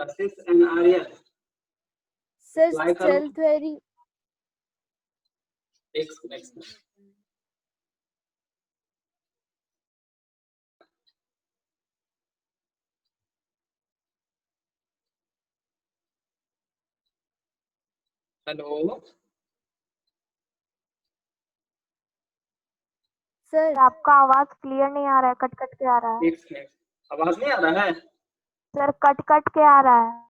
Sis and Aryan. Sir Apply करो। Cell theory Next. Hello sir आपका आवाज clear नहीं आ रहा है, कट कट के आ रहा है। एक मिनट, आवाज नहीं आ रहा है? सर कट कट के आ रहा है।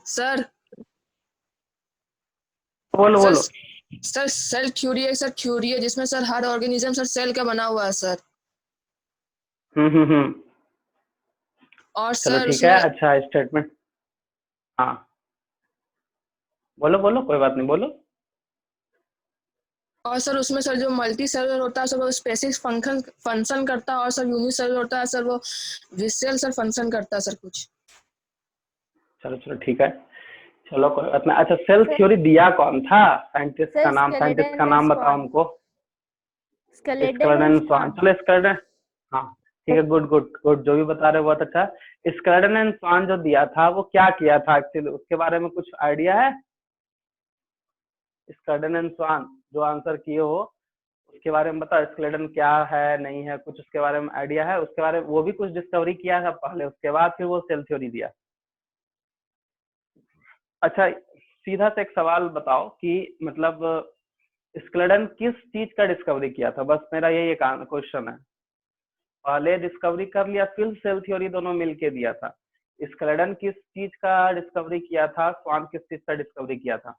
सर बोलो बोलो। सर सेल थ्योरी है सर, थ्योरी है जिसमें सर हर ऑर्गेनिज्म सर सेल का बना हुआ है सर। और चलो सर ठीक है, उसमें अच्छा स्टेटमेंट। हाँ बोलो बोलो, कोई बात नहीं, बोलो। और सर उसमें सर जो मल्टी सेलुलर होता है सर वो स्पेसिफिक फंक्शन करता है, और सर यूनिसेलुलर होता है सर वो विशेल सर फंक्शन करता है सर कुछ। चलो ठीक है, चलो कोई बात नहीं। अच्छा सेल थ्योरी दिया कौन था? साइंटिस्ट सर का नाम, साइंटिस्ट का नाम बताओ हमको। स्केलेटन एंड स्वान। चलो स्केलेटन, हाँ ठीक है, गुड, जो भी बता रहे हो बहुत अच्छा। स्केलेटन एंड स्वान जो दिया था वो क्या किया था एक्चुअली, उसके बारे में कुछ आइडिया है? स्केलेटन एंड स्वान जो आंसर किए हो उसके बारे में बताओ, स्केलेटन क्या है नहीं है, कुछ उसके बारे में आइडिया है? उसके बारे में वो भी कुछ डिस्कवरी किया था पहले, उसके बाद फिर वो सेल थ्योरी दिया। अच्छा सीधा से एक सवाल बताओ कि मतलब स्केलेटन किस चीज का डिस्कवरी किया था, बस मेरा यही एक क्वेश्चन है। पहले डिस्कवरी कर लिया फिर सेल थ्योरी दोनों मिलके दिया था। स्केलेटन किस चीज का डिस्कवरी किया था, स्वान किस चीज का डिस्कवरी किया था?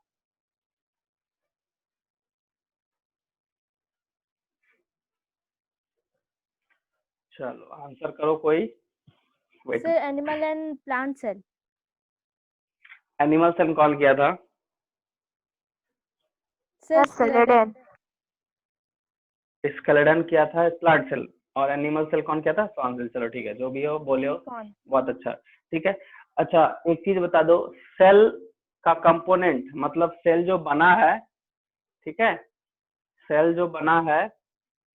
चलो आंसर करो कोई। Sir animal and plant cell. Animal cell कौन किया था? Sir skeleton. स्केलेटन किया था प्लांट सेल, और एनिमल सेल कौन किया था? Schwann cell. चलो ठीक है, जो भी हो बोले हो, बहुत अच्छा, ठीक है। अच्छा एक चीज बता दो, सेल का कंपोनेंट मतलब सेल जो बना है, ठीक है, सेल जो बना है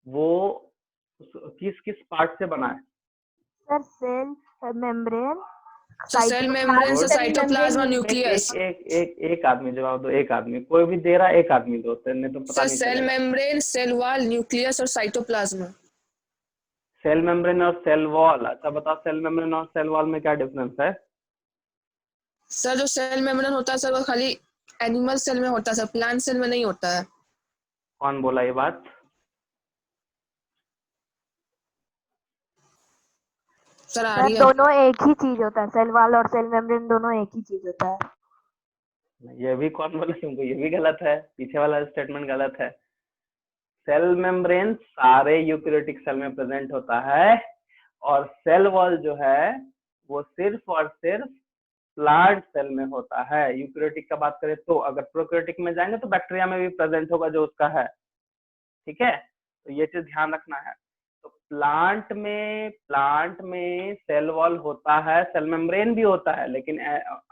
वो किस किस पार्ट से बना है? Sir cell membrane, cell membrane से साइटोप्लाज्म, न्यूक्लियस। एक आदमी जवाब दो, एक आदमी, कोई भी दे रहा है, एक आदमी दो, तेरे तो पता सर नहीं सेल चलेगा। मेम्ब्रेन, सेल वॉल, न्यूक्लियस और साइटोप्लाज्म। सेल मेम्ब्रेन और सेल वॉल। अच्छा बताओ सेल मेम्ब्रेन और सेल वॉल में क्या डिफरेंस है? सर जो सेल मेम्ब्रेन होता है सर वो खाली एनिमल सेल में होता है सर, प्लांट सेल में नहीं होता है। कौन बोला ये बात? सर आ सर रही है। दोनों एक ही चीज होता है, सेल वॉल और सेल मेम्ब्रेन दोनों एक ही चीज होता है। ये भी कौन बोला तुमको? ये भी गलत है, पीछे वाला स्टेटमेंट गलत है। सेल मेम्ब्रेन सारे यूकेरियोटिक सेल में प्रेजेंट होता है, और सेल वॉल जो है वो सिर्फ और सिर्फ प्लांट सेल में होता है। यूकेरियोटिक का बात करें तो, अगर प्रोकैरियोटिक में जाएंगे तो बैक्टीरिया में भी प्रेजेंट होगा जो उसका है, ठीक है, तो ये चीज ध्यान रखना है। तो प्लांट में सेल वॉल होता है, सेल मेम्ब्रेन भी होता है, लेकिन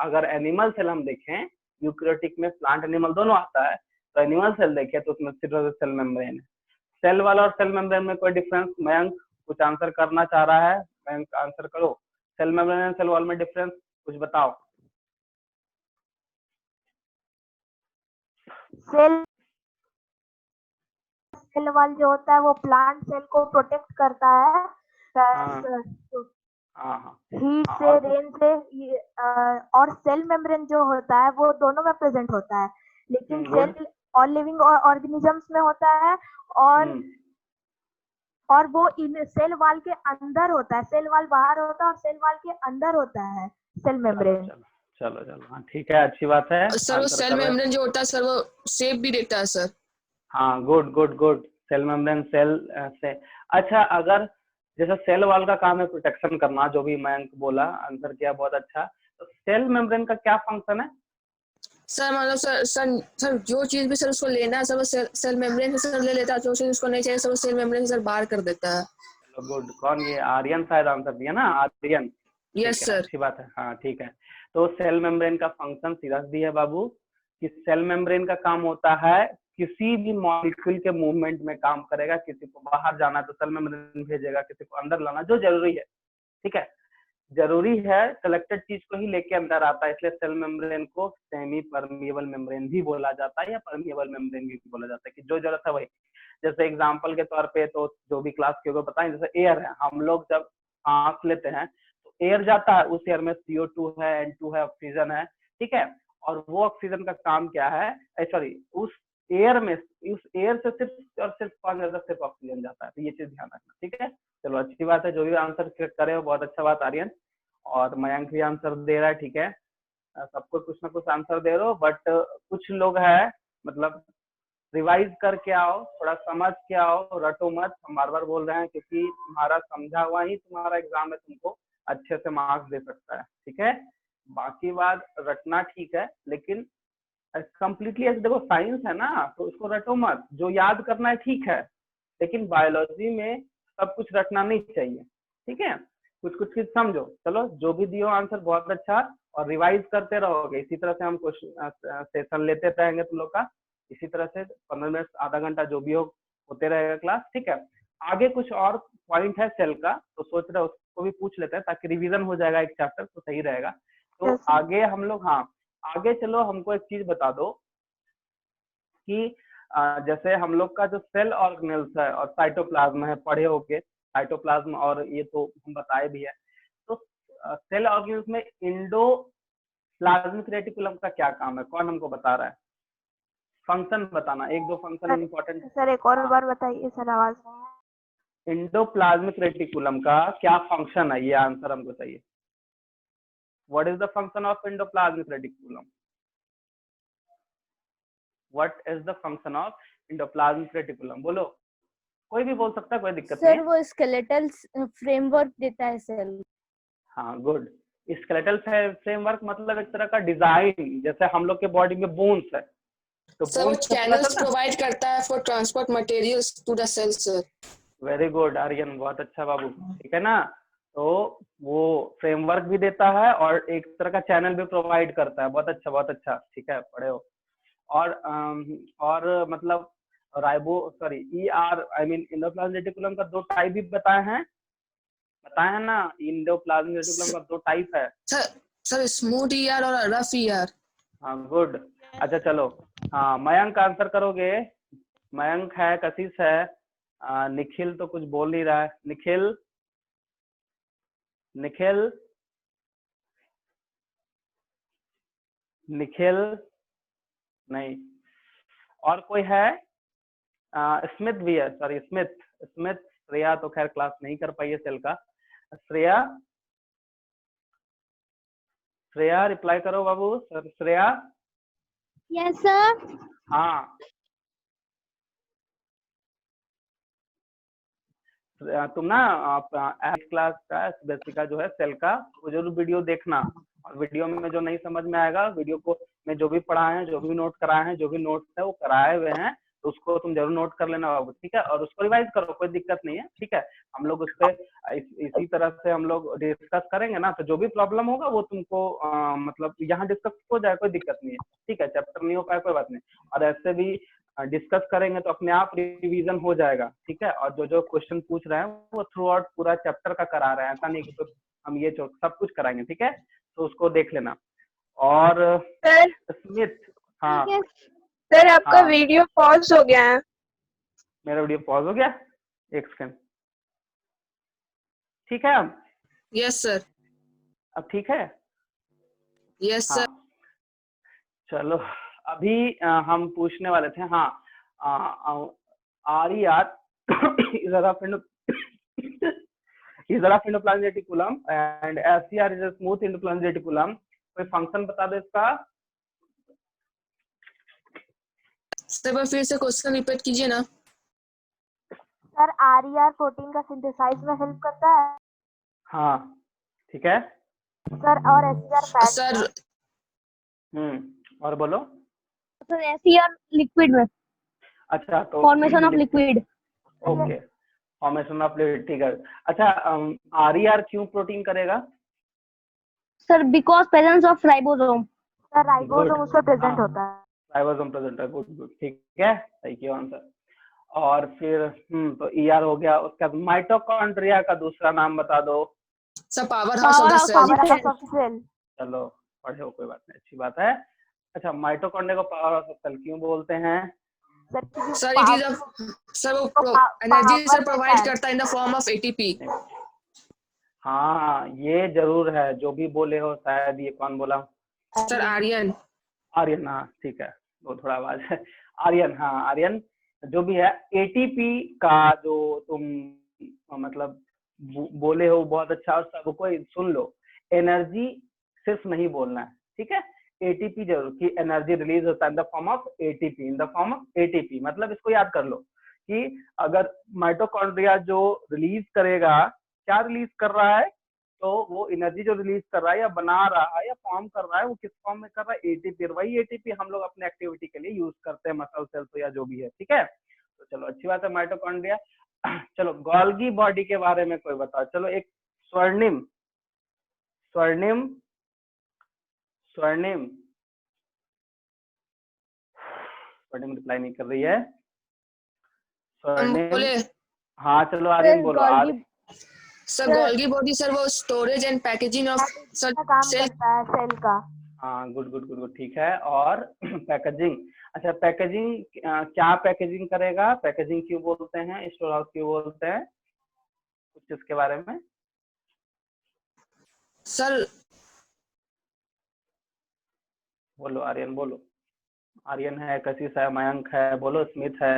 अगर एनिमल सेल हम देखें, यूकेरियोटिक में प्लांट एनिमल दोनों आता है, तो एनिमल सेल देखें तो उसमें सिर्फ सेल मेम्ब्रेन है। सेल वॉल और सेल मेम्ब्रेन में कोई डिफरेंस? मयंक कुछ आंसर करना चाह रहा है, मयंक आंसर करो। सेल मेम्ब्रेन और सेल वॉल में डिफरेंस कुछ बताओ। सेल वॉल जो होता है वो प्लांट सेल को प्रोटेक्ट करता है हीट से, रेन से, और सेल मेम्ब्रेन जो होता है वो दोनों में प्रेजेंट होता है, लेकिन सेल और लिविंग ऑर्गेनिजम्स में होता है, और वो इन सेल वॉल के अंदर होता है। सेल वॉल बाहर होता है और सेल वॉल के अंदर होता है सेल मेम्ब्रेन। चलो हाँ ठीक है, अच्छी बात है। सर वो सेल मेम्ब्रेन जो होता है सर वो शेप भी देता है सर। हाँ गुड, सेल मेम्ब्रेन सेल से। अच्छा अगर जैसे सेल वॉल का काम है प्रोटेक्शन करना, जो भी मयंक बोला, आंसर किया बहुत अच्छा, तो सेल मेम्ब्रेन का क्या फंक्शन है? सर मतलब सर जो चीज भी सर उसको लेना है सर वो सेल मेम्ब्रेन से सर ले लेता है, जो चीज उसको नहीं चाहिए सर वो सेल मेम्ब्रेन से सर बाहर कर देता है। गुड, कौन? ये आर्यन शायद आंसर दिया ना, आर्यन। यस ठीक है, सर। अच्छी बात है, हाँ ठीक है। तो सेल मेम्ब्रेन का फंक्शन सीधा सी है बाबू कि सेल मेम्ब्रेन का काम होता है किसी भी मॉलिक्यूल के मूवमेंट में काम करेगा, किसी को बाहर जाना है तो सेल मेम्ब्रेन भेजेगा, किसी को अंदर लाना जो जरूरी है, ठीक है, जरूरी है सेलेक्टेड चीज को ही लेके अंदर आता है, इसलिए सेल मेम्ब्रेन को सेमी परमिएबल मेम्ब्रेन भी बोला जाता है या परमिएबल मेम्ब्रेन भी बोला जाता है कि जो जरूरत है वही। जैसे एग्जांपल के तौर पे तो जो भी क्लास के होगा बताएं, जैसे एयर है, हम लोग जब सांस लेते हैं तो एयर जाता है, उस एयर में CO2 है, N2 है, ऑक्सीजन है, ठीक है, और वो ऑक्सीजन का काम क्या है, सॉरी उस एयर में, उस एयर से सिर्फ और सिर्फ कौन जाता है, सिर्फ ऑक्सीजन जाता है, तो ये चीज ध्यान रखना, ठीक है। चलो अच्छी बात है, जो भी आंसर करे हो बहुत अच्छा बात आर्यन, और मयंक भी आंसर दे रहा है, ठीक है, सबको कुछ ना कुछ आंसर दे रहे हो, बट कुछ लोग है मतलब रिवाइज करके आओ, थोड़ा समझ के आओ, रटो मत, हम बार बार बोल रहे हैं क्योंकि तुम्हारा समझा हुआ ही तुम्हारा एग्जाम में तुमको अच्छे से मार्क्स दे सकता है, ठीक है। बाकी बात रटना ठीक है, लेकिन कंप्लीटली ऐसे देखो साइंस है ना, तो उसको रटो मत, जो याद करना है ठीक है, लेकिन बायोलॉजी में सब कुछ रटना नहीं चाहिए, ठीक है, कुछ कुछ चीज समझो। चलो जो भी दियो आंसर बहुत अच्छा, और रिवाइज करते रहोगे, इसी तरह से हम क्वेश्चन सेशन लेते रहेंगे तुम लोग का, इसी तरह से 15 मिनट आधा घंटा जो भी हो होते रहेगा क्लास, ठीक है। आगे कुछ और पॉइंट है सेल का, तो सोच रहे उसको भी पूछ लेते हैं ताकि रिवीजन हो जाएगा एक चैप्टर, तो सही रहेगा। तो आगे हम लोग, हाँ आगे चलो, हमको एक चीज बता दो कि जैसे हम लोग का जो सेल ऑर्गेनेल्स है और साइटोप्लाज्म है, पढ़े होके साइटोप्लाज्म, और ये तो हम बताए भी है, तो सेल ऑर्गेनेल्स में एंडोप्लाज्मिक रेटिकुलम का क्या काम है, कौन हमको बता रहा है? फंक्शन बताना, एक दो फंक्शन इंपॉर्टेंट। सर एक और बार बताइए सर, आवाज नहीं है। एंडोप्लाज्मिक रेटिकुलम का क्या फंक्शन है, ये आंसर हमको चाहिए। What is the function of endoplasmic reticulum? What is the function of endoplasmic reticulum? बोलो, कोई भी बोल सकता है, कोई दिक्कत नहीं सर है। वो स्केलेटल फ्रेमवर्क देता है सेल। हाँ गुड। स्केलेटल फ्रेमवर्क मतलब एक तरह का डिजाइन, जैसे हम लोग के बॉडी में बोन्स है, तो सर वो चैनल्स प्रोवाइड करता है for transport materials to the cell sir. Very good Aryan, बहुत अच्छा बाबू, ठीक है ना। तो वो फ्रेमवर्क भी देता है और एक तरह का चैनल भी प्रोवाइड करता है, बहुत अच्छा बहुत अच्छा, ठीक है, पढ़े हो। और मतलब ribo sorry ER I mean endoplasmic reticulum का दो टाइप भी बताए हैं ना, एंडोप्लाज्मिक रेटिकुलम का दो टाइप है सर स्मूथ ER और रफ ER। हाँ गुड। अच्छा चलो, हाँ मयंक आंसर करोगे? मयंक है, कशिश है, निखिल तो कुछ बोल नहीं रहा है, निखिल निखिल निखिल नहीं, और कोई है? स्मिथ भी है, सॉरी स्मिथ स्मिथ। श्रेया तो खैर क्लास नहीं कर पाई है सेल का। श्रेया श्रेया रिप्लाई करो बाबू, सर श्रेया। Yes sir. हाँ तुम ना क्लास का बेसिका जो है सेल का, वो जरूर वीडियो देखना, और वीडियो में जो नहीं समझ में आएगा, वीडियो को में जो भी पढ़ाए हैं, जो भी नोट कराए हैं, जो भी नोट्स है वो कराए हुए हैं, तो उसको तुम जरूर नोट कर लेना बाबू, ठीक है, और उसको रिवाइज करो, कोई दिक्कत नहीं है, ठीक है। हम लोग उस पर इसी तरह से हम लोग डिस्कस करेंगे ना, तो जो भी प्रॉब्लम होगा वो तुमको मतलब यहाँ डिस्कस हो जाए, कोई दिक्कत नहीं है, ठीक है, चैप्टर नहीं हो पाए कोई बात नहीं, और ऐसे भी डिस्कस करेंगे तो अपने आप रिवीजन हो जाएगा, ठीक है। और जो जो क्वेश्चन पूछ रहे हैं वो थ्रू आउट पूरा चैप्टर का करा रहे हैं, ऐसा नहीं कि तो हम ये सब कुछ कराएंगे, ठीक है, तो उसको देख लेना। और सर स्मिथ, हाँ सर आपका हाँ, वीडियो पॉज हो गया है। मेरा वीडियो पॉज हो गया, एक सेकंड, ठीक है अब? Yes sir. अब ठीक है? Yes sir. हाँ चलो, अभी हम पूछने वाले थे, हाँ RER is a rough endoplasmic reticulum and SCR is a smooth endoplasmic reticulum। कोई फंक्शन बता दो इसका। सर फिर से क्वेश्चन रिपीट कीजिए ना। सर RER प्रोटीन का सिंथेसाइज में हेल्प करता है। हाँ ठीक है सर, और SCR फैट सर और बोलो। सर SCR लिक्विड में, अच्छा तो formation of liquid. Okay, formation of liquid, ठीक है। अच्छा RER क्यों प्रोटीन करेगा? Sir because presence of ribosome. Sir ribosome उसमें प्रेजेंट हाँ। होता है। राइबोसोम प्रेजेंट है, गुड गुड, ठीक है, सही किया आंसर। और फिर तो ईआर हो गया। उसके बाद माइटोकॉन्ड्रिया का दूसरा नाम बता दो। Sir power house of the Powerhouse cell. of the power house cell। Of cell. चलो पढ़े हो, कोई बात नहीं, अच्छी बात है। अच्छा, माइटोकॉन्ड्रिया को पावर हाउस ऑफ सेल क्यों बोलते हैं? सर क्योंकि सर इट इज सर वो एनर्जी सर प्रोवाइड करता है in the form of ATP. हाँ ये जरूर है, जो भी बोले हो शायद, ये कौन बोला? सर आर्यन। आर्यन, हाँ ठीक है, वो थोड़ा आवाज है। आर्यन, हाँ आर्यन, जो भी है एटीपी का जो तुम मतलब बोले हो बहुत अच्छा, और सबको सुन लो, एनर्जी सिर्फ नहीं बोलना है, ठीक है, एटीपी जरूर, कि एनर्जी रिलीज होता है in the form of ATP, in the form of ATP. मतलब इसको याद कर लो कि अगर माइटोकॉन्ड्रिया जो रिलीज करेगा, क्या रिलीज कर रहा है, तो वो एनर्जी जो रिलीज कर रहा है या बना रहा है या फॉर्म कर रहा है, वो किस फॉर्म में कर रहा है? एटीपी। वही एटीपी हम लोग अपने एक्टिविटी के लिए यूज करते हैं, मसल सेल्स या जो भी है, ठीक है। तो चलो अच्छी बात है, माइटोकॉन्ड्रिया। चलो गोल्गी बॉडी के बारे में कोई बताओ। चलो एक स्वर्णिम स्वर्णिम स्वर्णिम स्वर्णिम रिप्लाई नहीं कर रही है। स्वर्णिम, बोले हाँ चलो आर्यन बोलो। सर गोल्गी बॉडी सर वो storage and packaging of sir काम सेल। करता है सेल का। हाँ गुड गुड गुड गुड, ठीक है। और पैकेजिंग, अच्छा पैकेजिंग क्या पैकेजिंग करेगा? पैकेजिंग क्यों बोलते हैं, स्टोर हाउस क्यों बोलते हैं, कुछ इसके बारे में? सर बोलो आर्यन, बोलो। आर्यन है, कशिश है, मयंक है, बोलो, स्मिथ है,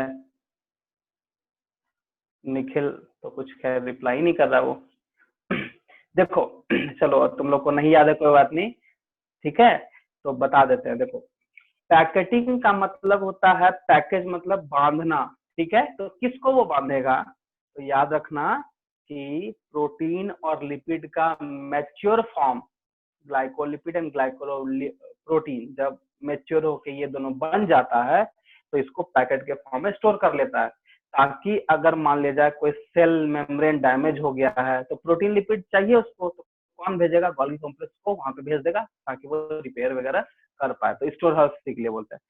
निखिल तो कुछ खैर रिप्लाई नहीं कर रहा वो। देखो चलो तुम लोग को नहीं याद है, कोई बात नहीं, ठीक है, तो बता देते हैं। देखो पैकेटिंग का मतलब होता है, पैकेज मतलब बांधना, ठीक है, तो किसको वो बांधेगा? तो याद रखना कि प्रोटीन और लिपिड का mature form, glycolipid and glycoprotein, जब मैच्योर होके ये दोनों बन जाता है तो इसको पैकेट के फॉर्म में स्टोर कर लेता है, ताकि अगर मान ले जाए कोई सेल मेम्ब्रेन डैमेज हो गया है तो प्रोटीन लिपिड चाहिए उसको, तो कौन भेजेगा? गोल्गी कॉम्प्लेक्स को वहां पे भेज देगा ताकि वो रिपेयर वगैरह कर पाए। तो स्टोर हाउस के लिए बोलते हैं।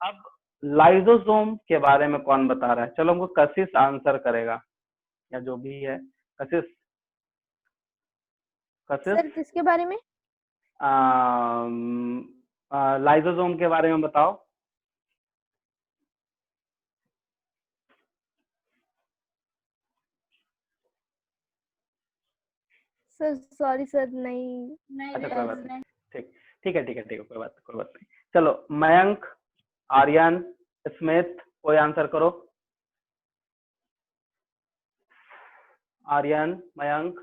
अब लाइसोसोम के बारे में कौन बता रहा है? चलो हमको कशिश आंसर करेगा, या जो भी है, कशिश सर किसके बारे में? लाइसोसोम के बारे में बताओ। सर सॉरी सर, नहीं अच्छा कोई बात नहीं, ठीक ठीक है ठीक है ठीक है, कोई बात नहीं। चलो मयंक, आर्यन, स्मिथ, कोई आंसर करो। आर्यन, मयंक,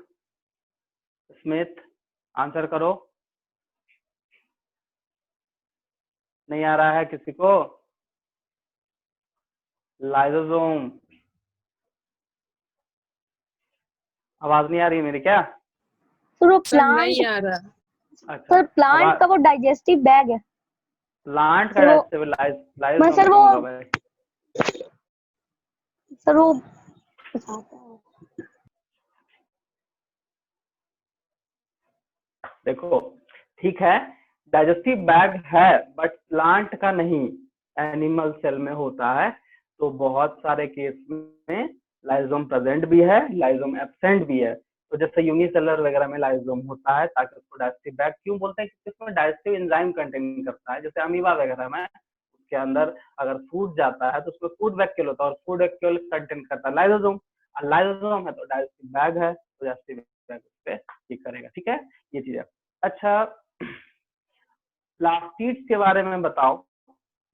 स्मिथ, आंसर करो। नहीं आ रहा है किसी को? लाइसोसोम, आवाज नहीं आ रही मेरी क्या? सर वो सर प्लांट, नहीं आ रहा। अच्छा, सर प्लांट का वो डाइजेस्टिव बैग है। प्लांट का सर वो- जैसे मैं सर वो सर वो देखो ठीक है, डाइजेस्टिव बैग है बट प्लांट का नहीं, एनिमल सेल में होता है। तो बहुत सारे केस में लाइसोम प्रेजेंट भी है, लाइसोम एब्सेंट भी है। तो जैसे यूनिसेलुलर वगैरह में लाइसोम होता है, ताकि उसको डाइजेस्टिव बैग क्यों बोलते हैं? क्योंकि उसमें डाइजेस्टिव एंजाइम कंटेन करता है। जैसे अमीबा वगैरह में उसके अंदर अगर फूड जाता है तो उसमें फूड वैक्यूल होता है, और फूड वैक्यूल कंटेन करता है लाइसोसोम, और लाइसोसोम है तो डाइजेस्टिव बैग है, तो डाइजेस्टिव बैग उस पे ये करेगा, ठीक है, ये चीज है। अच्छा प्लास्टिड्स के बारे में बताओ।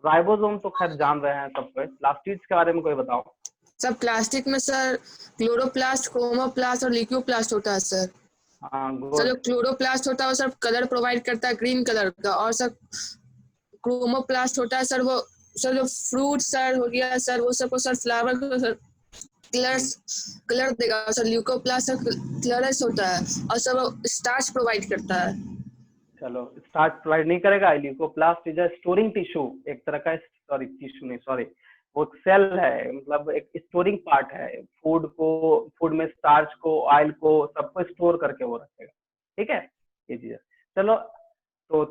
राइबोसोम तो खैर जान रहे हैं सब कोई, प्लास्टिड्स के बारे में कोई बताओ। सर प्लास्टिक में सर क्लोरोप्लास्ट, क्रोमोप्लास्ट और लिक्योप्लास्ट होता है सर। हाँ सर जो गुड, क्लोरोप्लास्ट होता है वो सर कलर प्रोवाइड करता है ग्रीन कलर का, और सर क्रोमोप्लास्ट होता है सर वो सर जो फ्रूट सर हो गया सर, वो सबको सर फ्लावर को सर कलर देगा। सर ल्यूकोप्लास्ट सर कलरस होता है, और सर वो स्टार्च प्रोवाइड करता है। चलो स्टार्च प्रोवाइड नहीं करेगा। Leucoplast is a storing tissue, एक तरह का, सॉरी टिश्यू नहीं, सॉरी, वो सेल है, मतलब एक स्टोरिंग पार्ट है। फूड में स्टार्च को, ऑयल को, सबको स्टोर करके वो रखेगा, ठीक है, ये चीज है। चलो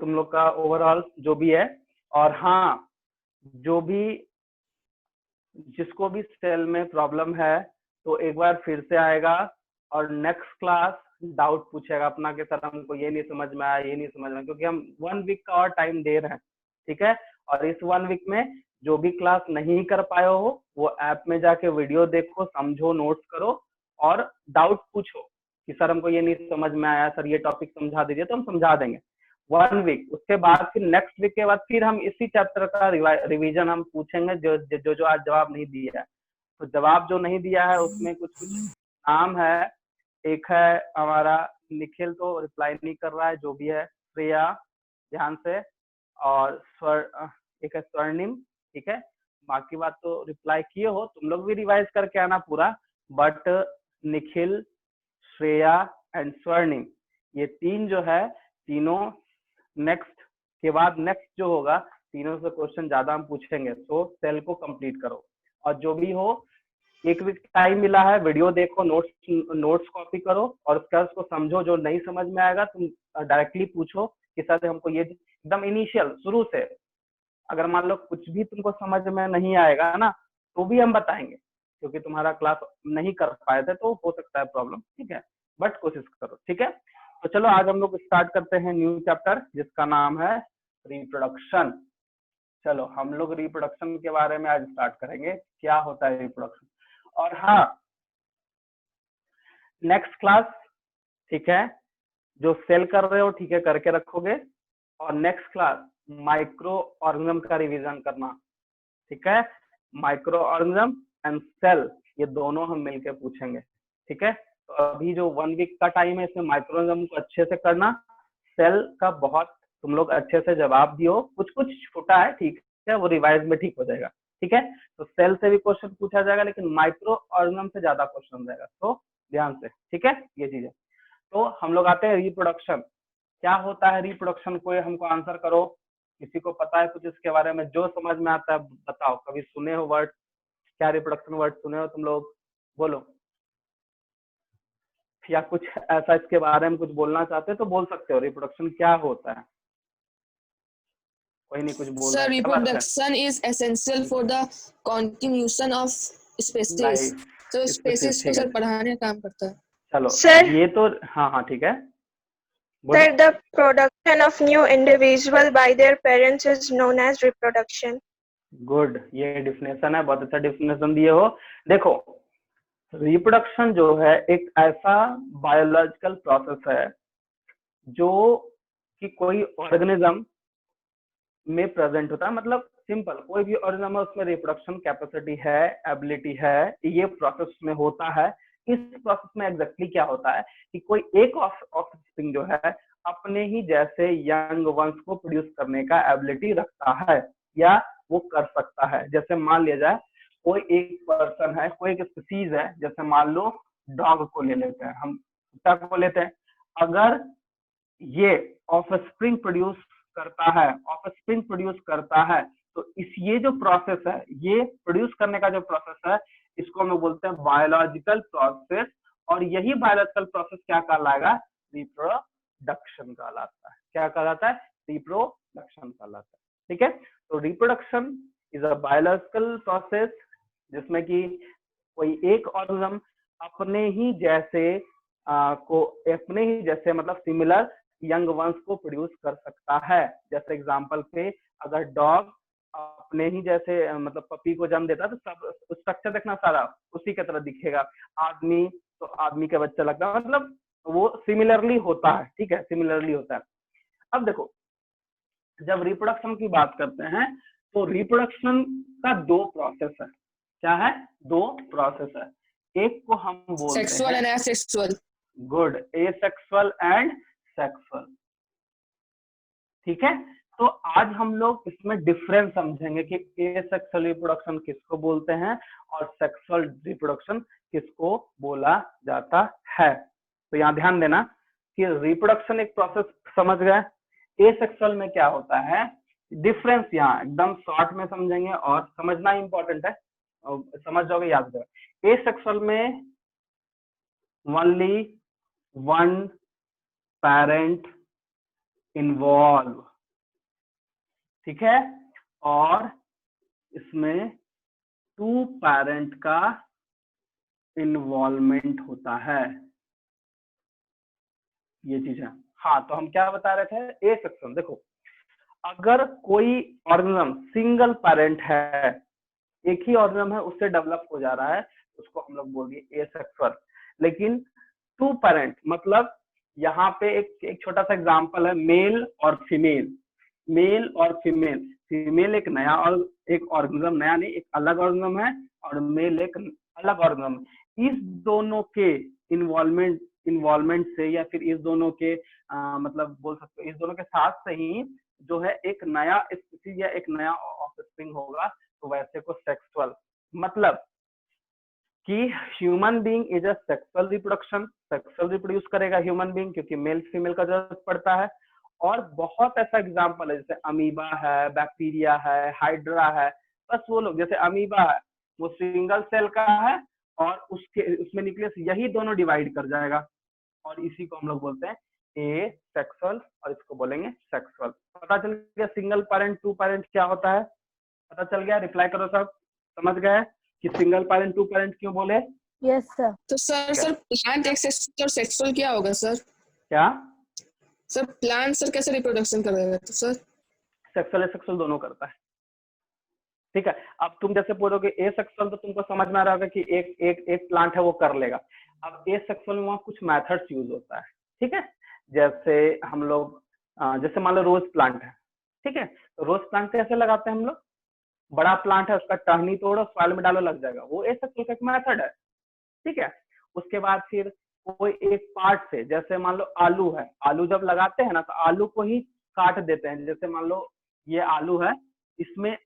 तुम लोग का ओवरऑल जो भी है। और हाँ, जो भी जिसको भी सेल में प्रॉब्लम है तो एक बार फिर से आएगा और नेक्स्ट क्लास डाउट पूछेगा अपना कि सर हमको ये नहीं समझ में आया, ये नहीं समझ में आया, क्योंकि हम 1 वीक का और टाइम दे रहे हैं, ठीक है। और इस 1 वीक में जो भी क्लास नहीं कर पाए हो वो ऐप में जाके वीडियो देखो, समझो, नोट्स करो और डाउट पूछो कि सर हमको ये नहीं समझ में आया, सर ये टॉपिक समझा दीजिए, तो हम समझा देंगे 1 वीक। उसके बाद फिर नेक्स्ट वीक के बाद फिर हम इसी चैप्टर का रिवीजन हम पूछेंगे जो आज जवाब नहीं दिया है। तो जवाब जो नहीं दिया है उसमें कुछ कुछ नाम है। एक है हमारा निखिल, तो रिप्लाई नहीं कर रहा है, जो भी है श्रेया ध्यान से, और एक है स्वर्णिम, ठीक है। बाकी बात तो रिप्लाई किए हो, तुम लोग भी रिवाइज करके आना पूरा। बट निखिल, श्रेया एंड स्वर्णिम, ये 3 जो है, तीनों नेक्स्ट के बाद नेक्स्ट जो होगा तीनों से क्वेश्चन ज्यादा हम पूछेंगे। तो सेल को कंप्लीट करो और जो भी हो 1 वीक टाइम मिला है, वीडियो देखो, नोट्स कॉपी करो और उसको समझो। जो नहीं समझ में आएगा तुम डायरेक्टली पूछो कि सर हमको ये एकदम इनिशियल शुरू से, अगर मान लो कुछ भी तुमको समझ में नहीं आएगा ना तो भी हम बताएंगे, क्योंकि तुम्हारा क्लास नहीं कर पाए थे तो हो सकता है प्रॉब्लम, ठीक है। बट कोशिश करो, ठीक है। तो चलो आज हम लोग स्टार्ट करते हैं न्यू चैप्टर जिसका नाम है रिप्रोडक्शन। चलो हम लोग रिप्रोडक्शन के बारे में आज स्टार्ट करेंगे, क्या होता है रिप्रोडक्शन। और हाँ, नेक्स्ट क्लास, ठीक है, जो सेल कर रहे हो ठीक है करके रखोगे, और नेक्स्ट क्लास माइक्रो ऑर्गेनिज्म का रिवीजन करना, ठीक है। माइक्रो ऑर्गेनिज्म एंड सेल, ये दोनों हम मिलकर पूछेंगे, ठीक है। तो अभी जो 1 वीक का टाइम है इसमें माइक्रो ऑर्गेनिज्म को अच्छे से करना, सेल का बहुत तुम लोग अच्छे से जवाब दियो, कुछ कुछ छोटा है, ठीक है, वो रिवाइज में ठीक हो जाएगा, ठीक है। तो सेल से भी क्वेश्चन पूछा जाएगा लेकिन माइक्रो ऑर्गेनिज्म से ज्यादा क्वेश्चन जाएगा, तो ध्यान से, ठीक है, ये चीजें। तो हम लोग आते हैं रिप्रोडक्शन। क्या होता है रिप्रोडक्शन, कोई हमको आंसर करो, किसी को पता है कुछ इसके बारे में, जो समझ में आता है बताओ। कभी सुने हो वर्ड, क्या रिप्रोडक्शन वर्ड सुने हो तुम लोग, बोलो। या कुछ ऐसा इसके बारे में कुछ बोलना चाहते हो तो बोल सकते हो, रिप्रोडक्शन क्या होता है। कोई नहीं कुछ बोल रहा सर है, क्या बात है? Reproduction is essential for the continuation of species. तो स्पीसीज को सर पढ़ाने का काम करता है। चलो सर, ये तो हाँ ठीक है, Sir, the production of new individual by their parents is known as reproduction. Good, ये डिफिनेशन है, बहुत अच्छा डिफिनेशन दिए हो। देखो रिप्रोडक्शन जो है एक ऐसा बायोलॉजिकल प्रोसेस है जो कि कोई ऑर्गेनिज्म में प्रेजेंट होता है। मतलब सिंपल, कोई भी ऑर्गेनिज्म है उसमें रिप्रोडक्शन कैपेसिटी है, एबिलिटी है, ये प्रोसेस में होता है। इस प्रोसेस में एग्जैक्टली क्या होता है कि कोई एक ऑफस्प्रिंग जो है अपने ही जैसे यंग वंस को प्रोड्यूस करने का एबिलिटी रखता है या वो कर सकता है। जैसे मान लिया जाए कोई एक पर्सन है, कोई एक स्पीसीज है, जैसे मान लो डॉग को ले लेते हैं, हम कुत्ता को लेते हैं। अगर ये ऑफस्प्रिंग प्रोड्यूस करता है तो ये जो प्रोसेस है, ये प्रोड्यूस करने का जो प्रोसेस है, इसको हम बोलते हैं बायोलॉजिकल प्रोसेस। और यही बायोलॉजिकल प्रोसेस क्या कहलाएगा, रिप्रोडक्शन कहलाता है। क्या कहलाता है, रिप्रोडक्शन कहलाता है, ठीक है। तो reproduction is a biological process जिसमें कि कोई एक ऑर्गेनिज्म अपने ही जैसे मतलब सिमिलर यंग वंस को प्रोड्यूस कर सकता है। जैसे एग्जांपल पे अगर डॉग अपने ही जैसे मतलब पपी को जन्म देता है तो सब स्ट्रक्चर देखना सारा उसी की तरह दिखेगा। आदमी तो आदमी का बच्चा लगता है, मतलब वो सिमिलरली होता है, ठीक है, सिमिलरली होता है। अब देखो जब रिप्रोडक्शन की बात करते हैं तो रिप्रोडक्शन का 2 प्रोसेस है। क्या है, 2 प्रोसेस है। एक को हम बोलते हैं sexual and asexual. Good, asexual and sexual, ठीक है। तो आज हम लोग इसमें डिफरेंस समझेंगे कि एसेक्सुअल रिप्रोडक्शन किसको बोलते हैं और सेक्सुअल रिप्रोडक्शन किसको बोला जाता है। तो यहाँ ध्यान देना कि रिप्रोडक्शन एक प्रोसेस समझ गए, एसेक्सुअल में क्या होता है, डिफरेंस यहाँ एकदम शॉर्ट में समझेंगे और समझना इंपॉर्टेंट है, समझ जाओगे, याद करो। एसेक्सुअल में ओनली 1 parent involve, ठीक है, और इसमें 2 पेरेंट का इन्वॉल्वमेंट होता है, ये चीज है। हाँ, तो हम क्या बता रहे थे, ए सेक्सुअल। देखो, अगर कोई ऑर्गेनिज्म सिंगल पेरेंट है, एक ही ऑर्गेनिज्म है, उससे डेवलप हो जा रहा है, उसको हम लोग बोल दिए एसेक्सुअल। लेकिन 2 पेरेंट मतलब यहाँ पे एक छोटा सा एग्जांपल है, मेल और फीमेल। मेल और फीमेल, फीमेल एक नया और एक ऑर्गेनिज्म, नया नहीं, एक अलग ऑर्गेनिज्म है, और मेल एक अलग ऑर्गेनिज्म। इस दोनों के इन्वॉल्वमेंट से, या फिर इस दोनों के मतलब बोल सकते हो, इस दोनों के साथ से ही जो है एक नया स्पीसीज या एक नया ऑफस्प्रिंग होगा, तो वैसे को सेक्सुअल। मतलब कि human being is a sexual reproduction, sexual reproduce करेगा ह्यूमन बीइंग, क्योंकि मेल फीमेल का जरूरत पड़ता है। और बहुत ऐसा एग्जांपल है, जैसे अमीबा है, बैक्टीरिया है, हाइड्रा है, बस वो लोग, जैसे अमीबा है वो सिंगल सेल का है, और उसमें न्यूक्लियस यही दोनों डिवाइड कर जाएगा, और इसी को हम लोग बोलते हैं ए सेक्सुअल, और इसको बोलेंगे सेक्सुअल। पता चल गया सिंगल पेरेंट 2 पेरेंट क्या होता है, पता चल गया? रिप्लाई करो सब, समझ गए कि सिंगल पेरेंट 2 पेरेंट क्यों बोले? Yes sir. तो सर प्लांट एक्सेक्सुअल और सेक्सुअल क्या होगा सर? क्या सर प्लांट सर कैसे रिप्रोडक्शन करेगा? तो सर सेक्सुअल एसेक्सुअल दोनों करता है, ठीक है। अब तुम जैसे बोलोगे ए सेक्सुअल, तो तुमको समझ में आ रहा होगा कि एक प्लांट है वो कर लेगा। अब ए सेक्सुअल में वहाँ कुछ मेथड्स यूज होता है, ठीक है। जैसे हम लोग जैसे मान लो रोज प्लांट है, ठीक है, तो रोज प्लांट कैसे लगाते हैं हम लोग? बड़ा प्लांट है, उसका टहनी तोड़ो, सॉइल में डालो, लग जाएगा, वो ए सेक्सुअल का एक मेथड है, ठीक है। उसके बाद फिर कोई एक पार्ट से, जैसे मान लो आलू है, आलू जब लगाते हैं ना, तो आलू को ही काट देते हैं। जैसे मान लो ये आलू है, इसमें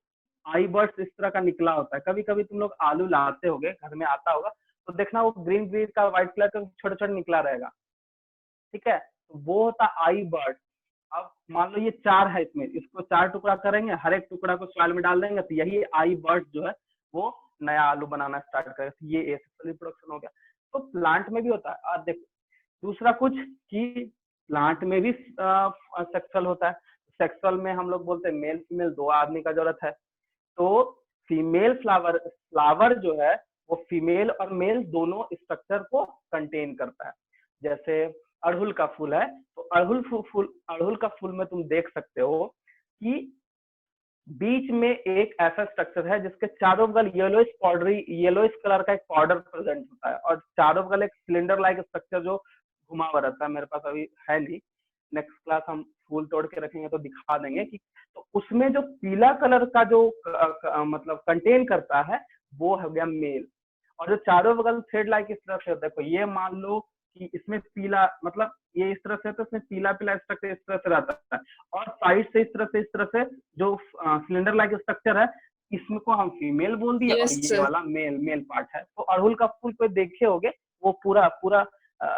आई बर्ड्स इस तरह का निकला होता है। कभी कभी तुम लोग आलू लाते होगे, घर में आता होगा, तो देखना वो ग्रीन ग्रीन का व्हाइट कलर का छोटा छोटा निकला रहेगा, ठीक है, तो वो होता आई बर्ड। अब मान लो ये 4 है, इसमें इसको 4 टुकड़ा करेंगे, हर एक टुकड़ा को सॉइल में डाल देंगे, तो यही आई बर्ड जो है वो नया आलू बनाना स्टार्ट करेगा। तो ये एसेक्सुअल रिप्रोडक्शन हो गया। तो प्लांट में भी होता है। और देखो दूसरा कुछ कि प्लांट में भी सेक्सुअल होता है। सेक्सुअल में हम लोग बोलते हैं मेल फीमेल 2 आदमी का जरूरत है। तो फीमेल फ्लावर जो है वो फीमेल और मेल दोनों स्ट्रक्चर को कंटेन करता है। जैसे अड़हुल का फूल है, तो अड़हुल का फूल में तुम देख सकते हो कि बीच में एक ऐसा स्ट्रक्चर है जिसके चारों बगल येलोइश कलर का एक पाउडर प्रेजेंट होता है, और चारों बगल एक सिलेंडर लाइक स्ट्रक्चर जो घुमा हुआ रहता है। मेरे पास अभी है नहीं, नेक्स्ट क्लास हम फूल तोड़ के रखेंगे तो दिखा देंगे कि तो उसमें जो पीला कलर का जो मतलब कंटेन करता है वो हो गया मेल। और जो चारों बगल थ्रेड लाइक स्ट्रक्चर देखो, ये मान लो कि इसमें पीला मतलब ये इस तरह से, तो इसमें पीला पीला स्ट्रक्चर इस तरह से रहता है, और साइड से इस तरह से जो सिलेंडर लाइक स्ट्रक्चर है, इसमें को हम फीमेल बोल दिए, और ये वाला मेल पार्ट है। तो अड़हुल का फूल कोई देखे होगे, वो पूरा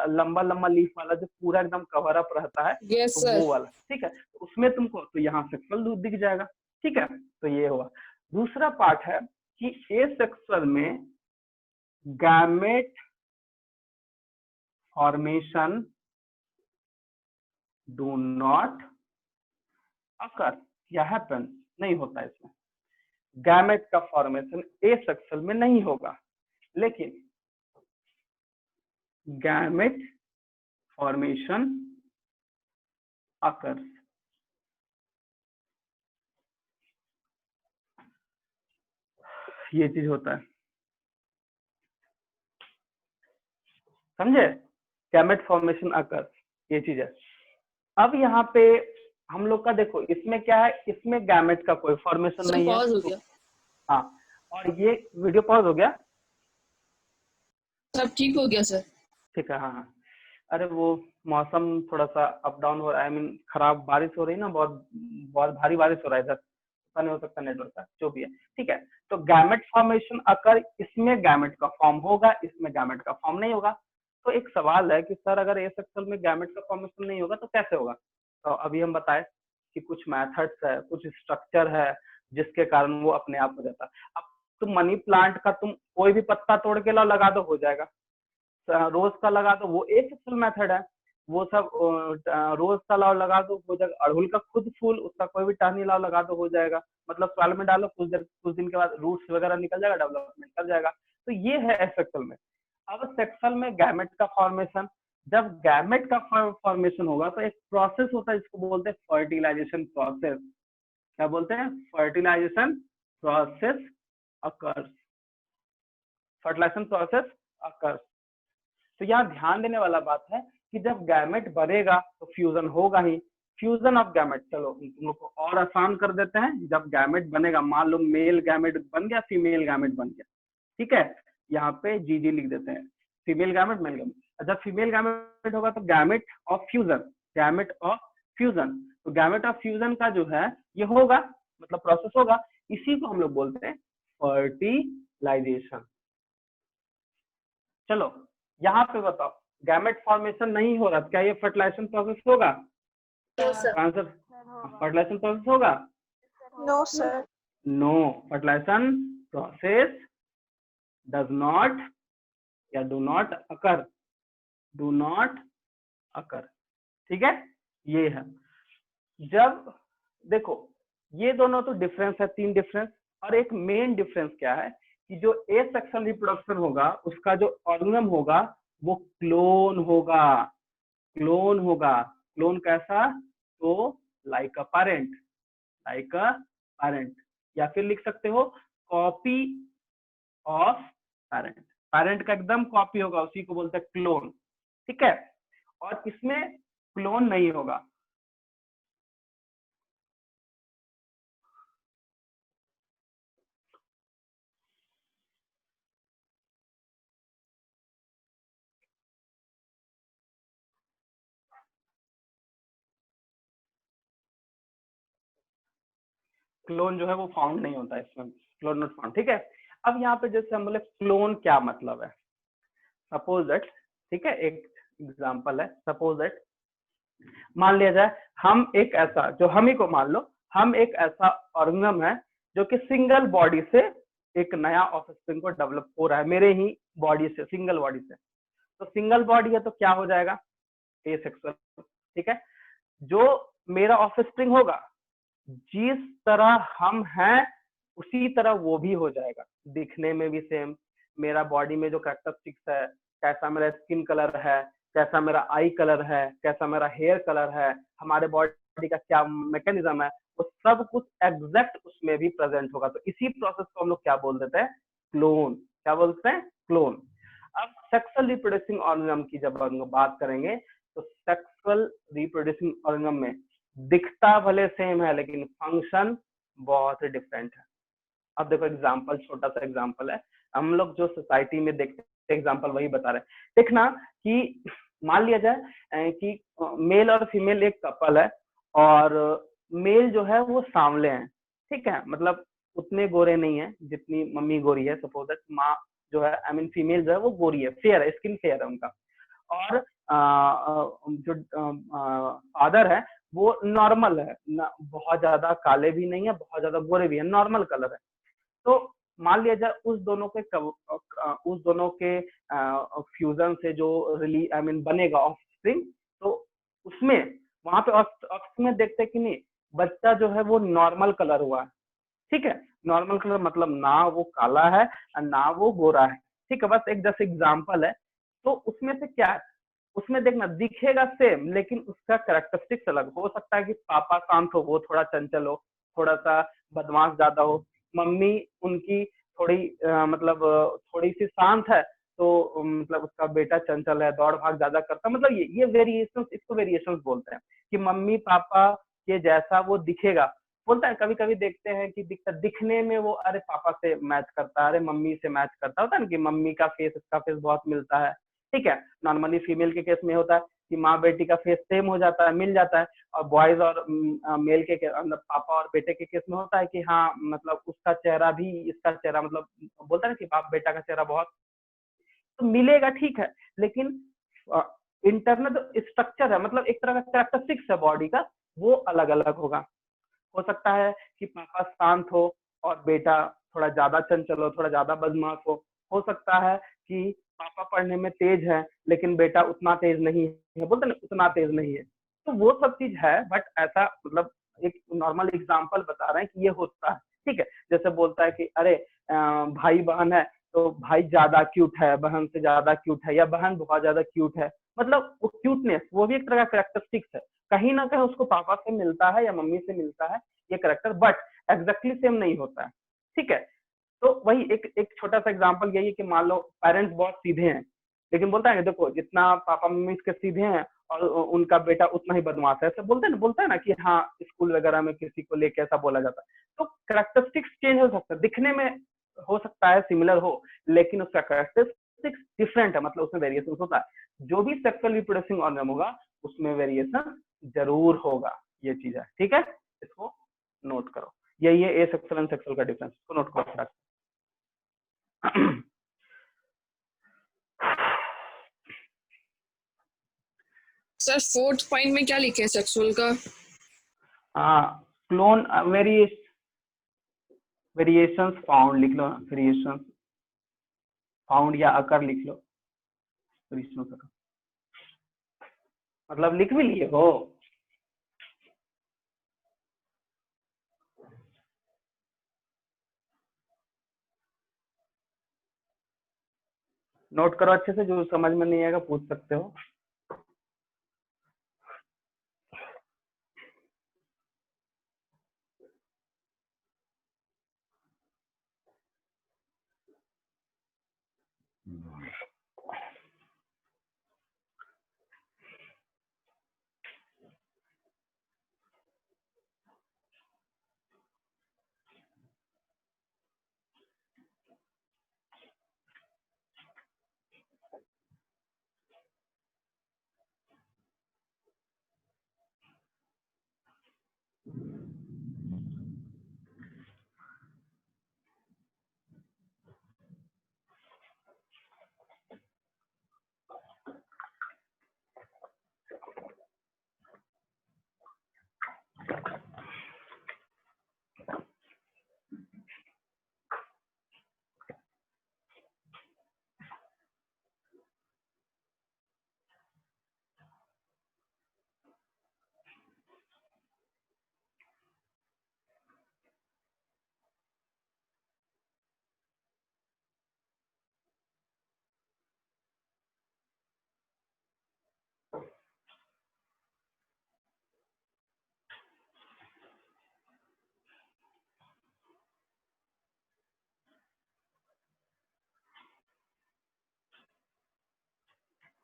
लंबा लंबा लीफ वाला जो पूरा एकदम कवर अप रहता है, तो वो वाला, ठीक है। तो उसमें तुमको तो यहाँ सेक्सुअल दूध दिख जाएगा, ठीक है। तो ये हुआ। दूसरा पार्ट है कि एसेक्सुअल में गैमेट फॉर्मेशन डू नॉट अकर या हैपन, नहीं होता इसमें। गैमेट का फॉर्मेशन एसेक्सुअल में नहीं होगा, लेकिन गैमेट फॉर्मेशन अकर। ये चीज होता है, समझे? गैमेट फॉर्मेशन अकर, ये चीज है। अब यहाँ पे हम लोग का देखो, इसमें क्या है, इसमें गैमेट का कोई फॉर्मेशन नहीं है। पॉज हो गया। हाँ, और ये वीडियो पॉज हो गया, सब ठीक हो गया सर? ठीक है। हाँ, अरे वो मौसम थोड़ा सा अप डाउन हो रहा है, खराब बारिश हो रही है ना, बहुत भारी बारिश हो रहा है इधर, पता नहीं हो सकता नेटवर्क का, जो भी है, ठीक है। तो गैमेट फॉर्मेशन अकर, इसमें गैमेट का फॉर्म होगा, इसमें गैमेट का फॉर्म नहीं होगा। तो एक सवाल है कि सर अगर एसेक्सुअल में गैमेट का फॉर्मेशन नहीं होगा तो कैसे होगा? तो अभी हम बताए कि कुछ मेथड्स है, कुछ स्ट्रक्चर है जिसके कारण वो अपने आप हो जाता है। अब तुम मनी प्लांट का तुम कोई भी पत्ता तोड़ के लगा दो, हो जाएगा। रोज का लगा दो, वो एसेक्सुअल मेथड है। वो सब रोज का लाव लगा दो हो जाएगा। अड़हुल का खुद फूल, उसका कोई भी टहनी लाव लगा दो हो जाएगा। मतलब सॉइल में डालो, कुछ दिन के बाद रूट्स वगैरह निकल जाएगा, डेवलपमेंट कर जाएगा। तो ये है एसेक्सुअल में। अब सेक्सुअल में गैमेट का फॉर्मेशन, जब गैमेट का फॉर्मेशन होगा तो एक प्रोसेस होता है जिसको बोलते हैं फर्टिलाइजेशन प्रोसेस। क्या बोलते हैं? Fertilisation process occurs, fertilisation process occurs. तो यहाँ ध्यान देने वाला बात है कि जब गैमेट बढ़ेगा तो फ्यूजन होगा ही। फ्यूजन ऑफ गैमेट, चलो तुम लोग को और आसान कर देते हैं। जब गैमेट बनेगा, मान लो मेल गैमेट बन गया, फीमेल गैमेट बन गया, ठीक है, यहाँ पे जीजी लिख देते हैं, फीमेल गैमेट मेल गैमेट। जब फीमेल गैमेट होगा तो gamete of fusion, gamete of fusion. तो गैमेट ऑफ फ्यूजन का जो है ये होगा, मतलब प्रोसेस होगा, इसी को हम लोग बोलते हैं फर्टिलाइजेशन। चलो यहाँ पे बताओ, गैमेट फॉर्मेशन नहीं हो रहा, क्या ये फर्टिलाइजेशन प्रोसेस होगा? आंसर, फर्टिलाइजेशन प्रोसेस होगा? No, sir. No, fertilisation process does not या do not occur, do not occur, ठीक है, ये है। जब देखो ये दोनों तो डिफरेंस है, 3 डिफरेंस, और एक मेन डिफरेंस क्या है कि जो एसेक्सुअल रिप्रोडक्शन होगा उसका जो ऑर्गेनिज्म होगा वो क्लोन होगा, क्लोन होगा। क्लोन कैसा? तो like a parent, like a parent, या फिर लिख सकते हो कॉपी ऑफ पेरेंट। पेरेंट का एकदम कॉपी होगा, उसी को बोलते हैं क्लोन, ठीक है। और इसमें क्लोन नहीं होगा। क्लोन जो है वो फाउंड नहीं होता इसमें, क्लोन नॉट फाउंड, ठीक है। अब यहाँ पे जैसे हम बोले क्लोन क्या मतलब है, सपोज दैट, ठीक है, एक एग्जांपल है, सपोज दैट मान लिया जाए हम एक ऐसा, जो हम ही को मान लो, हम एक ऐसा ऑर्गेनिज्म है जो कि सिंगल बॉडी से एक नया ऑफस्प्रिंग को डेवलप हो रहा है, मेरे ही बॉडी से, सिंगल बॉडी से। तो सिंगल बॉडी है तो क्या हो जाएगा? एसेक्सुअल, ठीक है। जो मेरा ऑफस्प्रिंग होगा, जिस तरह हम हैं उसी तरह वो भी हो जाएगा, दिखने में भी सेम, मेरा बॉडी में जो कैरेक्टरिस्टिक्स है, कैसा मेरा स्किन कलर है, कैसा मेरा आई कलर है, कैसा मेरा हेयर कलर है, हमारे बॉडी का क्या मैकेनिज्म है, वो सब कुछ एग्जैक्ट उसमें भी प्रेजेंट होगा। तो इसी प्रोसेस को हम लोग क्या बोल देते हैं? क्लोन। क्या बोलते हैं? क्लोन। अब सेक्सुअल रिप्रोड्यूसिंग ऑर्गेनिज्म की जब हम बात करेंगे तो सेक्सुअल रिप्रोड्यूसिंग ऑर्गेनिज्म में दिखता भले सेम है लेकिन फंक्शन बहुत ही डिफरेंट है। अब देखो एग्जांपल, छोटा सा एग्जांपल है, हम लोग जो सोसाइटी में देखते हैं एग्जांपल वही बता रहे हैं। देखना कि मान लिया जाए कि मेल और फीमेल एक कपल है और मेल जो है वो सांवले हैं, ठीक है, मतलब उतने गोरे नहीं है जितनी मम्मी गोरी है, सपोज दैट माँ जो है, आई मीन फीमेल जो है वो गोरी है, फेयर है, स्किन फेयर है उनका, और जो फादर है वो नॉर्मल है, बहुत ज्यादा काले भी नहीं है, बहुत ज्यादा गोरे भी है, नॉर्मल कलर है। तो मान लिया जाए उस दोनों के फ्यूजन से जो आई मीन बनेगा ऑफस्प्रिंग, तो उसमें वहां पे ऑफस्प्रिंग में देखते हैं कि नहीं, बच्चा जो है वो नॉर्मल कलर हुआ है, ठीक है। नॉर्मल कलर मतलब ना वो काला है ना वो गोरा है, ठीक है, बस एक जैसे एग्जाम्पल है। तो उसमें से क्या है, उसमें देखना दिखेगा सेम लेकिन उसका कैरेक्टरिस्टिक्स अलग हो सकता है कि पापा शांत हो, वो थोड़ा चंचल हो, थोड़ा सा बदमाश ज्यादा हो, मम्मी उनकी थोड़ी मतलब थोड़ी सी शांत है, तो मतलब उसका बेटा चंचल है, दौड़ भाग ज्यादा करता है। मतलब ये वेरिएशन, इसको वेरिएशन बोलते हैं कि मम्मी पापा के जैसा वो दिखेगा। बोलता है कभी कभी देखते हैं कि दिखने में वो अरे पापा से मैच करता है, अरे मम्मी से मैच करता होता है ना, कि मम्मी का फेस इसका फेस बहुत मिलता है, ठीक है। नॉर्मली फीमेल के केस में होता है कि माँ बेटी का फेस सेम हो जाता है, मिल जाता है, और बॉयज और मेल के अंदर पापा और बेटे के केस में होता है कि हाँ मतलब उसका चेहरा भी इसका चेहरा, मतलब बोलता है कि बाप बेटा का चेहरा बहुत तो मिलेगा, ठीक है, लेकिन इंटरनल स्ट्रक्चर है, मतलब एक तरह का कैरेक्टरिस्टिक्स है बॉडी का, वो अलग अलग होगा। हो सकता है कि पापा शांत हो और बेटा थोड़ा ज्यादा चंचल हो, थोड़ा ज्यादा बदमाश हो, हो सकता है कि पापा पढ़ने में तेज है लेकिन बेटा उतना तेज नहीं है, बोलते ना उतना तेज नहीं है, तो वो सब चीज है। बट ऐसा मतलब एक नॉर्मल एग्जांपल बता रहे हैं कि ये होता है, ठीक है। जैसे बोलता है कि अरे भाई बहन है तो भाई ज्यादा क्यूट है, बहन से ज्यादा क्यूट है, या बहन बहुत ज्यादा क्यूट है, मतलब वो क्यूटनेस वो भी एक तरह का कैरेक्टरिस्टिक्स है, कहीं ना कहीं उसको पापा से मिलता है या मम्मी से मिलता है ये करेक्टर, बट एग्जैक्टली सेम नहीं होता है, ठीक है। तो वही एक छोटा सा एग्जांपल यही है कि मान लो पेरेंट्स बहुत सीधे हैं, लेकिन बोलता है देखो जितना पापा मम्मी इसके सीधे हैं और उनका बेटा उतना ही बदमाश है, ऐसे बोलता है ना कि हाँ स्कूल वगैरह में किसी को लेके ऐसा बोला जाता है। तो कैरेक्टरिस्टिक्स चेंज हो सकता है, दिखने में हो सकता है सिमिलर हो, लेकिन उसका कैरेक्टरिस्टिक्स डिफरेंट है, मतलब उसमें वेरिएशन होता है। जो भी सेक्सुअल रिप्रोडक्टिंग ऑर्गन होगा उसमें वेरिएशन जरूर होगा, ये चीज है, ठीक है। इसको नोट करो, यही है एसेक्सुअल एंड सेक्सुअल का डिफरेंस, इसको नोट करो। सर 4th पॉइंट में क्या लिखे हैं सेक्सुअल का? क्लोन वेरिएशंस फाउंड लिख लो, वेरिएशंस फाउंड या अकर लिख लो, मतलब लिख भी लिए हो। नोट करो अच्छे से, जो समझ में नहीं आएगा पूछ सकते हो।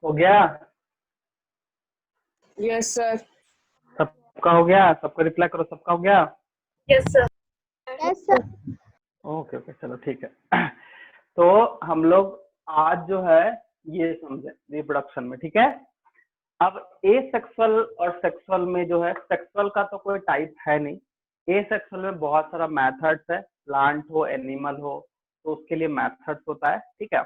हो गया? Yes sir. सबका हो गया? सबको रिप्लाई करो, सबका हो गया? Yes, sir. Yes sir. Okay okay चलो ठीक है। तो हम लोग आज जो है ये समझे रिप्रोडक्शन में, ठीक है। अब एसेक्सुअल और सेक्सुअल में जो है, सेक्सुअल का तो कोई टाइप है नहीं, एसेक्सुअल में बहुत सारा मेथड्स है, प्लांट हो एनिमल हो तो उसके लिए मेथड्स होता है, ठीक है।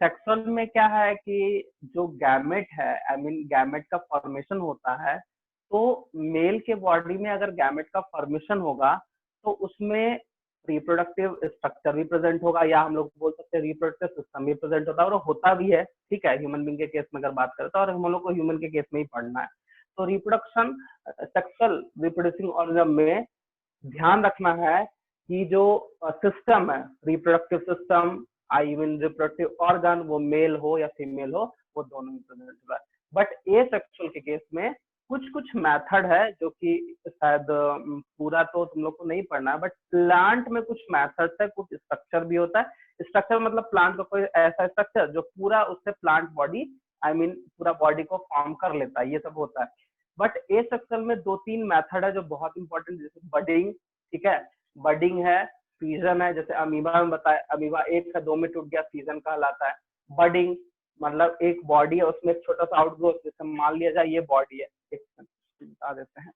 सेक्सुअल में क्या है कि जो गैमेट है, आई मीन गैमेट का फॉर्मेशन होता है, तो मेल के बॉडी में अगर गैमेट का फॉर्मेशन होगा तो उसमें रिप्रोडक्टिव स्ट्रक्चर भी प्रेजेंट होगा, या हम लोग बोल सकते हैं रिप्रोडक्टिव सिस्टम भी प्रेजेंट होता है, और होता भी है, ठीक है। ह्यूमन बीइंग के केस में अगर बात करें तो, और हम लोग को ह्यूमन के केस में ही पढ़ना है। तो रिप्रोडक्शन सेक्सुअल रिप्रोड्यूसिंग ऑर्गन में ध्यान रखना है कि जो सिस्टम है, reproductive system I mean reproductive organ, वो मेल हो या फीमेल हो, वो दोनों में प्रेजेंट होगा। बट एसेक्सुअल के केस में कुछ मेथड है जो कि शायद पूरा तो तुम लोग को नहीं पढ़ना है, बट प्लांट में कुछ मेथड्स है, कुछ स्ट्रक्चर भी होता है। स्ट्रक्चर मतलब प्लांट का कोई ऐसा स्ट्रक्चर जो पूरा उससे प्लांट बॉडी आई मीन पूरा बॉडी को फॉर्म कर लेता है, ये सब होता है। बट एसेक्सुअल में 2-3 मेथड है जो बहुत इंपॉर्टेंट, जैसे बडिंग, ठीक है, बडिंग है, फीजन है, जैसे अमीबा में बताया, अमीबा 1 या 2 में टूट गया, फीजन कहलाता है। बडिंग मतलब एक बॉडी है उसमें एक छोटा सा आउटग्रोथ, जैसे मान लिया जाए ये बॉडी है, एक बता देते हैं।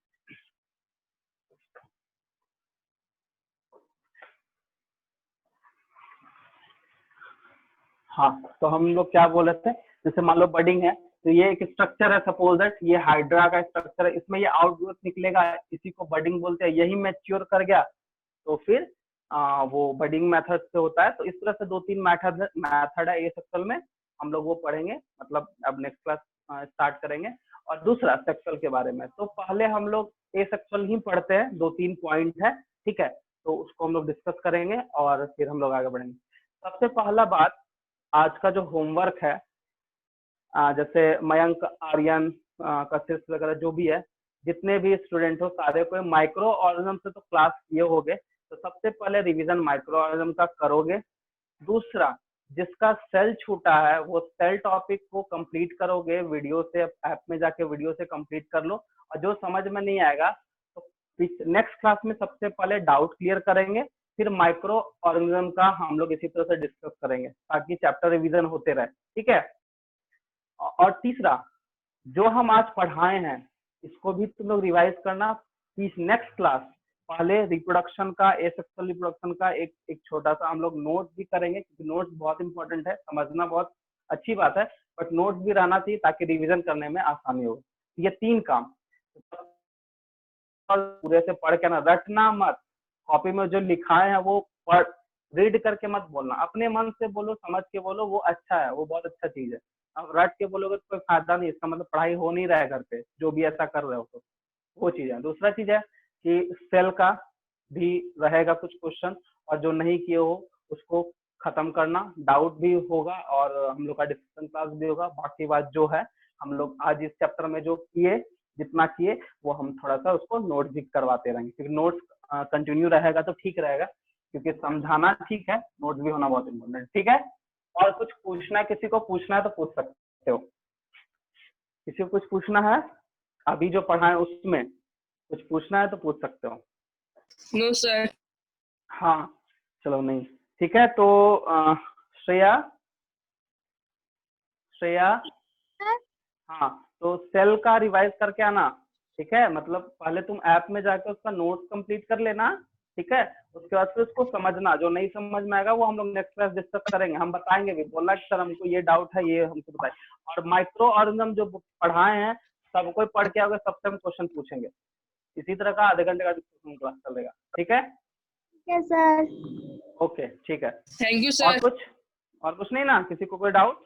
हाँ तो हम लोग क्या बोल रहे थे, जैसे मान लो बडिंग है तो ये एक स्ट्रक्चर है, सपोज दैट ये हाइड्रा का स्ट्रक्चर है, इसमें ये आउटग्रोथ निकलेगा, इसी को बडिंग बोलते हैं। यही मैच्योर कर गया तो फिर वो बडिंग मेथड से होता है। तो इस तरह से 2-3 मेथड है एसेक्सुअल में, हम लोग वो पढ़ेंगे, मतलब अब नेक्स्ट क्लास स्टार्ट करेंगे। और दूसरा सेक्सुअल के बारे में, तो पहले हम लोग एसेक्सुअल ही पढ़ते हैं, 2-3 पॉइंट है, ठीक है, तो उसको हम लोग डिस्कस करेंगे और फिर हम लोग आगे बढ़ेंगे। सबसे पहला बात, आज का जो होमवर्क है, जैसे मयंक, आर्यन, कशिश वगैरह जो भी है, जितने भी स्टूडेंट हो सारे को माइक्रो ऑर्गेनिज्म से तो क्लास किए होगे, तो सबसे पहले रिवीजन माइक्रो ऑर्गेनिज्म का करोगे। दूसरा, जिसका सेल छूटा है वो सेल टॉपिक को कंप्लीट करोगे, वीडियो से, ऐप में जाके वीडियो से कंप्लीट कर लो। और जो समझ में नहीं आएगा तो नेक्स्ट क्लास में सबसे पहले डाउट क्लियर करेंगे, फिर माइक्रो ऑर्गेनिज्म का हम लोग इसी तरह से डिस्कस करेंगे ताकि चैप्टर रिवीजन होते रहे, ठीक है। और तीसरा, जो हम आज पढ़ाए हैं इसको भी तुम लोग रिवाइज करना। नेक्स्ट क्लास पहले रिप्रोडक्शन का, एसेक्सुअल रिप्रोडक्शन का एक छोटा सा हम लोग नोट भी करेंगे, क्योंकि नोट्स बहुत इंपॉर्टेंट है, समझना बहुत अच्छी बात है, बट नोट्स भी रहना चाहिए ताकि रिवीजन करने में आसानी हो। ये 3 काम पूरे से पढ़ के ना, रटना मत, कॉपी में जो लिखाए हैं वो पढ़, रीड करके मत बोलना, अपने मन से बोलो, समझ के बोलो, वो अच्छा है, वो बहुत अच्छा चीज है। अब रट के बोलोगे तो कोई फायदा नहीं, इसका मतलब पढ़ाई हो नहीं रहा है घर पे, जो भी ऐसा कर रहे हो तो वो चीज है। दूसरा चीज है कि सेल का भी रहेगा कुछ क्वेश्चन, और जो नहीं किए हो उसको खत्म करना, डाउट भी होगा और हम लोग का डिस्कशन क्लास भी होगा। बाकी बात जो है, हम लोग आज इस चैप्टर में जो किए, जितना किए वो हम थोड़ा सा उसको नोट भी करवाते रहेंगे, क्योंकि नोट्स कंटिन्यू रहेगा तो ठीक रहेगा, क्योंकि समझाना ठीक है, नोट्स भी होना बहुत इम्पोर्टेंट, ठीक है। और कुछ पूछना है, किसी को पूछना है तो पूछ सकते हो, किसी को कुछ पूछना है अभी जो पढ़ा है उसमें कुछ पूछना है तो पूछ सकते हो। No sir. हाँ चलो, नहीं ठीक है। तो श्रेया, हाँ, तो सेल का रिवाइज करके आना, ठीक है। मतलब पहले तुम ऐप में जाकर उसका नोट्स कंप्लीट कर लेना, ठीक है। उसके बाद फिर उसको समझना, जो नहीं समझ में आएगा वो हम लोग नेक्स्ट क्लास डिस्कस करेंगे, हम बताएंगे भी, बोलना कि सर हमको ये डाउट है, ये हमको बताए। और माइक्रो ऑर्गेनिज्म जो पढ़ाए हैं सब कोई पढ़ के आओगे, सबसे हम क्वेश्चन पूछेंगे, इसी तरह का आधे घंटे का डिस्कशन क्लास चलेगा, ठीक है। ठीक है सर। ओके ठीक है। Thank you sir. और कुछ नहीं ना, किसी को कोई डाउट?